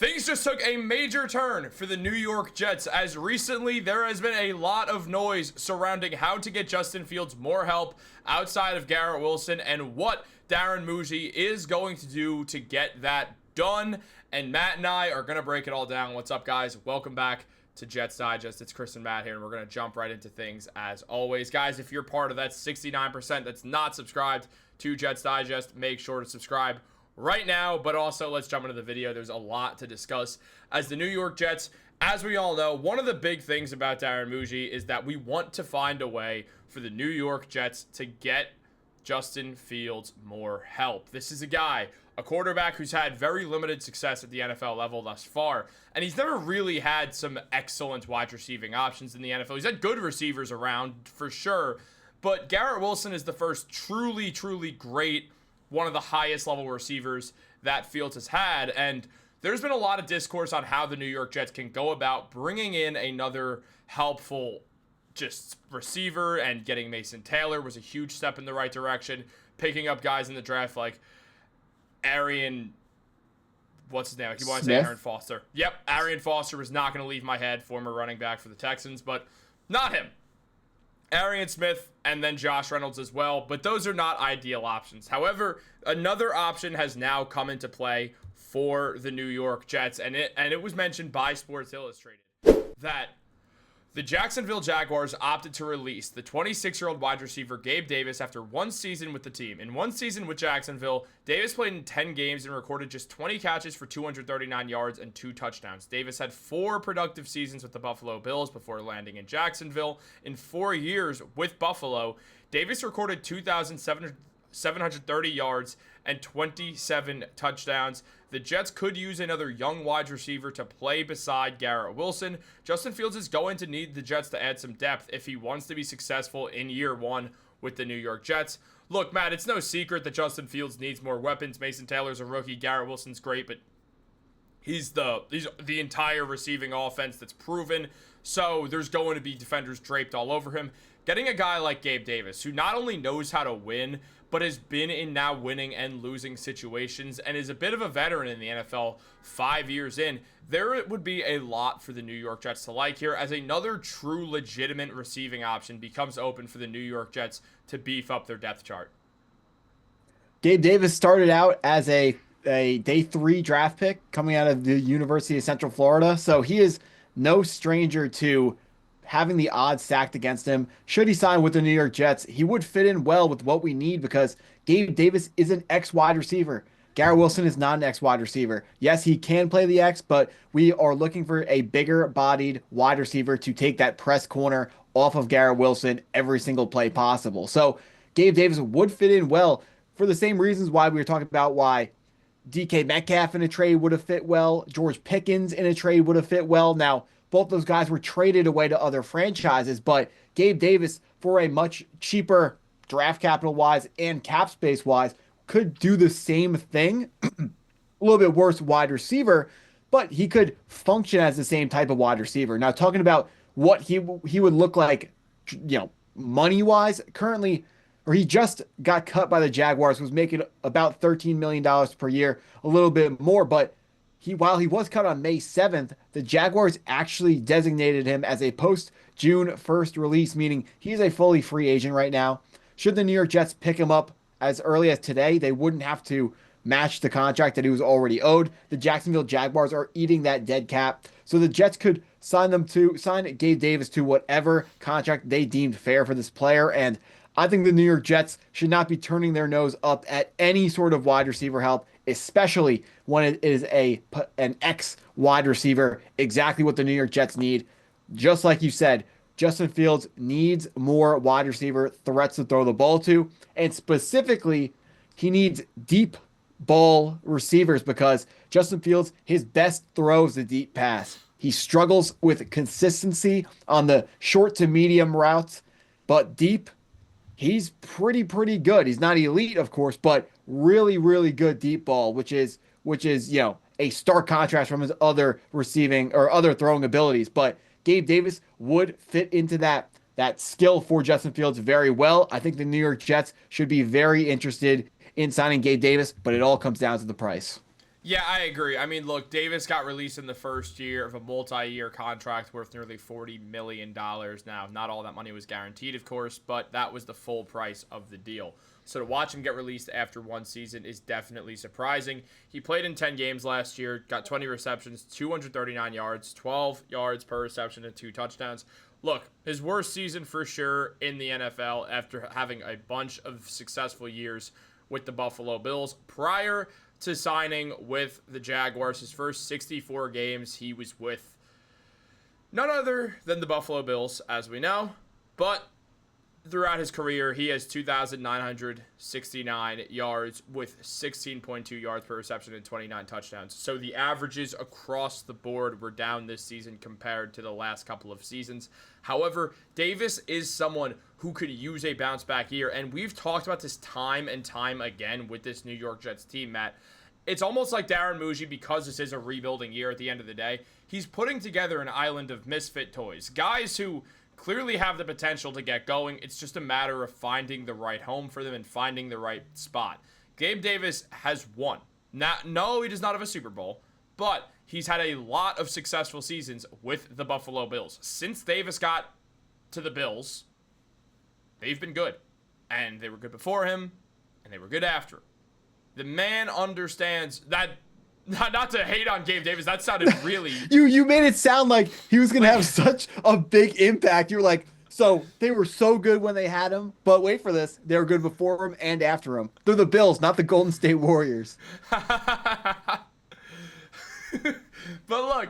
Things just took a major turn for the New York Jets as recently there has been a lot of noise surrounding how to get Justin Fields more help outside of Garrett Wilson and what Darren Mougey is going to do to get that done. And Matt and I are going to break it all down. What's up, guys? Welcome back to Jets Digest. It's Chris and Matt here, and we're going to jump right into things as always. Guys, if you're part of that 69% that's not subscribed to Jets Digest, make sure to subscribe right now. But also, let's jump into the video. There's a lot to discuss as the New York Jets, as we all know, one of the big things about Darren Mougey is that we want to find a way for the New York Jets to get Justin Fields more help. This is a quarterback who's had very limited success at the NFL level thus far, and he's never really had some excellent wide receiving options in the NFL. He's had good receivers around for sure, but Garrett Wilson is the first truly great, one of the highest level receivers that Fields has had. And there's been a lot of discourse on how the New York Jets can go about bringing in another helpful just receiver, and getting Mason Taylor was a huge step in the right direction. Picking up guys in the draft like Aaron, what's his name? I keep wanting to say Aaron Foster. Yep, Aaron Foster was not going to leave my head, former running back for the Texans, but not him. Arian Smith, and then Josh Reynolds as well, but those are not ideal options. However, another option has now come into play for the New York Jets, and it was mentioned by Sports Illustrated that the Jacksonville Jaguars opted to release the 26-year-old wide receiver Gabe Davis after one season with the team. In one season with Jacksonville, Davis played in 10 games and recorded just 20 catches for 239 yards and 2 touchdowns. Davis had 4 productive seasons with the Buffalo Bills before landing in Jacksonville. In 4 years with Buffalo, Davis recorded 2,730 yards and 27 touchdowns. The Jets could use another young wide receiver to play beside Garrett Wilson. Justin Fields is going to need the Jets to add some depth if he wants to be successful in year one with the New York Jets. Look, Matt, it's no secret that Justin Fields needs more weapons. Mason Taylor's a rookie. Garrett Wilson's great, but he's the entire receiving offense that's proven. So there's going to be defenders draped all over him. Getting a guy like Gabe Davis, who not only knows how to win, but has been in now winning and losing situations and is a bit of a veteran in the NFL 5 years in, there would be a lot for the New York Jets to like here as another true legitimate receiving option becomes open for the New York Jets to beef up their depth chart. Gabe Davis started out as a day 3 draft pick coming out of the University of Central Florida, so he is no stranger to having the odds stacked against him. Should he sign with the New York Jets, he would fit in well with what we need because Gabe Davis is an X wide receiver. Garrett Wilson is not an X wide receiver. Yes, he can play the X, but we are looking for a bigger bodied wide receiver to take that press corner off of Garrett Wilson every single play possible. So Gabe Davis would fit in well for the same reasons why we were talking about why DK Metcalf in a trade would have fit well. George Pickens in a trade would have fit well. Now, both those guys were traded away to other franchises, but Gabe Davis, for a much cheaper draft capital-wise and cap space-wise, could do the same thing. A little bit worse wide receiver, but he could function as the same type of wide receiver. Now, talking about what he would look like, money-wise, currently, or he just got cut by the Jaguars, was making about $13 million per year, a little bit more, but while he was cut on May 7th, the Jaguars actually designated him as a post-June 1st release, meaning he's a fully free agent right now. Should the New York Jets pick him up as early as today, they wouldn't have to match the contract that he was already owed. The Jacksonville Jaguars are eating that dead cap, so the Jets could sign Gabe Davis to whatever contract they deemed fair for this player, and I think the New York Jets should not be turning their nose up at any sort of wide receiver help, especially when it is an X wide receiver, exactly what the New York Jets need. Just like you said, Justin Fields needs more wide receiver threats to throw the ball to, and specifically, he needs deep ball receivers because Justin Fields, his best throw is the deep pass. He struggles with consistency on the short to medium routes, but deep, he's pretty good. He's not elite, of course, but really good deep ball, which is a stark contrast from his other receiving or other throwing abilities. But Gabe Davis would fit into that skill for Justin Fields very well. I think the New York Jets should be very interested in signing Gabe Davis, but it all comes down to the price. Yeah, I agree. I mean, look, Davis got released in the first year of a multi-year contract worth nearly $40 million. Now, not all that money was guaranteed, of course, but that was the full price of the deal. So to watch him get released after one season is definitely surprising. He played in 10 games last year, got 20 receptions, 239 yards, 12 yards per reception, and 2 touchdowns. Look, his worst season for sure in the NFL after having a bunch of successful years with the Buffalo Bills. Prior to signing with the Jaguars, his first 64 games, he was with none other than the Buffalo Bills, as we know. But throughout his career, he has 2,969 yards with 16.2 yards per reception and 29 touchdowns. So the averages across the board were down this season compared to the last couple of seasons. However, Davis is someone who could use a bounce back year, and we've talked about this time and time again with this New York Jets team, Matt. It's almost like Darren Mougey, because this is a rebuilding year at the end of the day. He's putting together an island of misfit toys. Guys who clearly have the potential to get going. It's just a matter of finding the right home for them and finding the right spot. Gabe Davis has won. No, he does not have a Super Bowl, but he's had a lot of successful seasons with the Buffalo Bills. Since Davis got to the Bills, they've been good. And they were good before him, and they were good after. The man understands that. Not to hate on Gabe Davis, that sounded really... You made it sound like he was going to have such a big impact. You were like, so they were so good when they had him, but wait for this. They were good before him and after him. They're the Bills, not the Golden State Warriors. But look,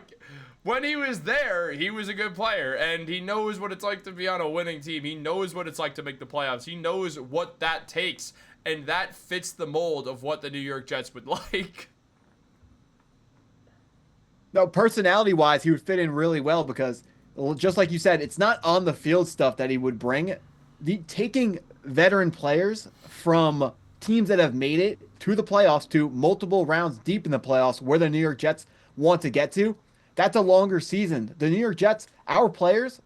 when he was there, he was a good player, and he knows what it's like to be on a winning team. He knows what it's like to make the playoffs. He knows what that takes, and that fits the mold of what the New York Jets would like. No, personality-wise, he would fit in really well because, just like you said, it's not on the field stuff that he would bring. Taking veteran players from teams that have made it to the playoffs to multiple rounds deep in the playoffs where the New York Jets want to get to, that's a longer season. The New York Jets, our players,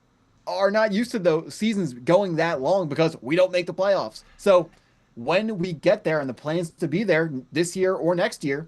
are not used to those seasons going that long because we don't make the playoffs. So when we get there and the plans to be there this year or next year,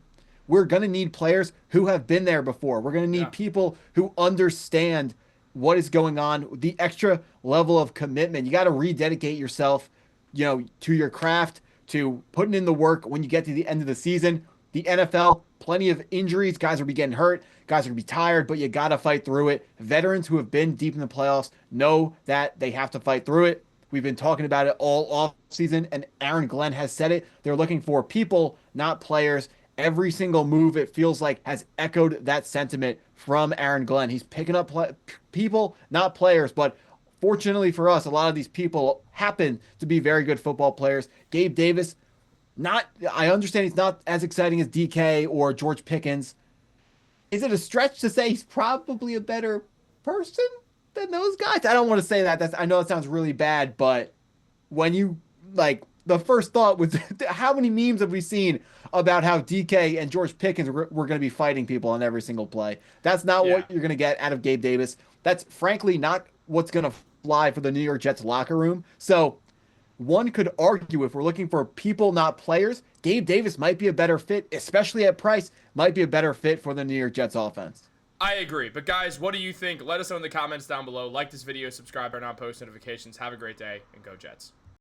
we're going to need players who have been there before. We're going to need people who understand what is going on, the extra level of commitment. You got to rededicate yourself, to your craft, to putting in the work when you get to the end of the season. The NFL, plenty of injuries. Guys are be getting hurt. Guys are going to be tired, but you got to fight through it. Veterans who have been deep in the playoffs know that they have to fight through it. We've been talking about it all off season, and Aaron Glenn has said it. They're looking for people, not players. Every single move, it feels like, has echoed that sentiment from Aaron Glenn. He's picking up people, not players, but fortunately for us, a lot of these people happen to be very good football players. Gabe Davis, I understand he's not as exciting as DK or George Pickens. Is it a stretch to say he's probably a better person than those guys? I don't want to say that. I know it sounds really bad, but when you, the first thought was, how many memes have we seen about how DK and George Pickens were going to be fighting people on every single play? That's not what you're going to get out of Gabe Davis. That's frankly not what's going to fly for the New York Jets locker room. So one could argue, if we're looking for people, not players, Gabe Davis might be a better fit, especially at price, might be a better fit for the New York Jets offense. I agree. But guys, what do you think? Let us know in the comments down below. Like this video, subscribe, turn on post notifications. Have a great day, and go Jets.